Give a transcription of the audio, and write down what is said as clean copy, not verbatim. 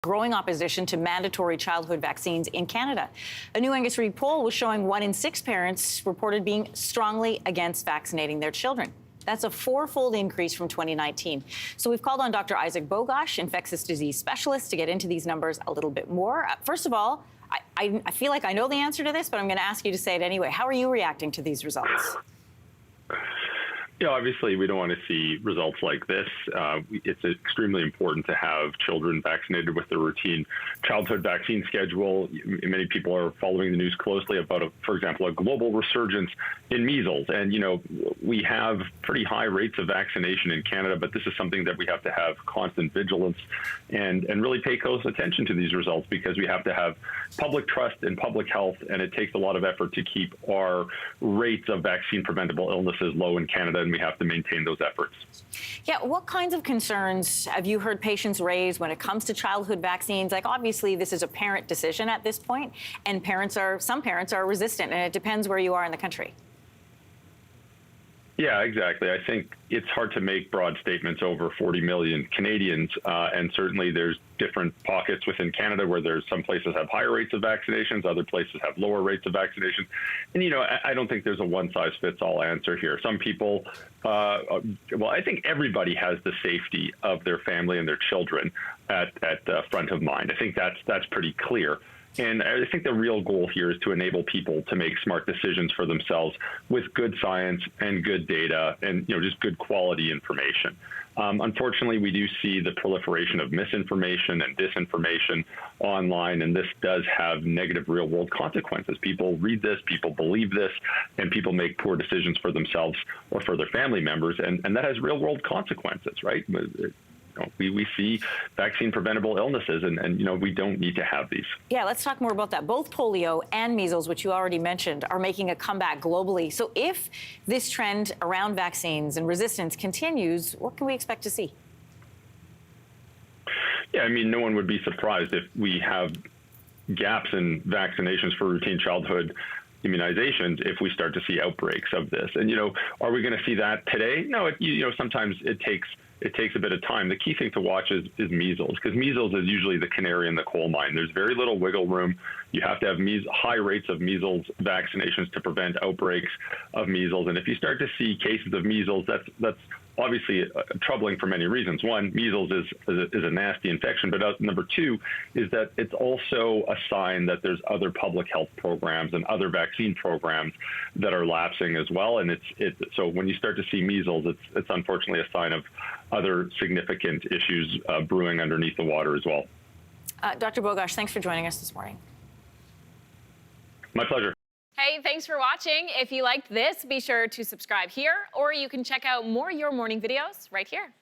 Growing opposition to mandatory childhood vaccines in Canada. A new Angus Reid poll was showing 1 in 6 parents reported being strongly against vaccinating their children. That's a 4-fold increase from 2019. So we've called on Dr. Isaac Bogosh, infectious disease specialist, to get into these numbers a little bit more. First of all, I feel like I know the answer to this, but I'm going to ask you to say it anyway. How are you reacting to these results? Obviously, we don't want to see results like this. It's extremely important to have children vaccinated with the routine childhood vaccine schedule. Many people are following the news closely about, for example, a global resurgence in measles. And, we have pretty high rates of vaccination in Canada, but this is something that we have to have constant vigilance and really pay close attention to these results, because we have to have public trust in public health, and it takes a lot of effort to keep our rates of vaccine-preventable illnesses low in Canada, and we have to maintain those efforts. Yeah, what kinds of concerns have you heard patients raise when it comes to childhood vaccines? Like, obviously, this is a parent decision at this point, and some parents are resistant, and it depends where you are in the country. Yeah, exactly. I think it's hard to make broad statements over 40 million Canadians, and certainly there's different pockets within Canada where there's some places have higher rates of vaccinations, other places have lower rates of vaccination. And, I don't think there's a one-size-fits-all answer here. Some people, well, I think everybody has the safety of their family and their children at front of mind. I think that's pretty clear. And I think the real goal here is to enable people to make smart decisions for themselves with good science and good data and, just good quality information. Unfortunately, we do see the proliferation of misinformation and disinformation online, and this does have negative real-world consequences. People read this, people believe this, and people make poor decisions for themselves or for their family members, and that has real-world consequences, right? We see vaccine-preventable illnesses, and we don't need to have these. Yeah, let's talk more about that. Both polio and measles, which you already mentioned, are making a comeback globally. So if this trend around vaccines and resistance continues, what can we expect to see? Yeah, no one would be surprised if we have gaps in vaccinations for routine childhood immunizations if we start to see outbreaks of this. And, are we going to see that today? No, sometimes it takes a bit of time. The key thing to watch is measles, because measles is usually the canary in the coal mine. There's very little wiggle room. You have to have high rates of measles vaccinations to prevent outbreaks of measles. And if you start to see cases of measles, that's obviously troubling for many reasons. One, measles is a nasty infection, but number two is that it's also a sign that there's other public health programs and other vaccine programs that are lapsing as well. And so when you start to see measles, it's unfortunately a sign of other significant issues brewing underneath the water as well. Dr. Bogosh, thanks for joining us this morning. My pleasure. Hey, thanks for watching. If you liked this, be sure to subscribe here, or you can check out more Your Morning videos right here.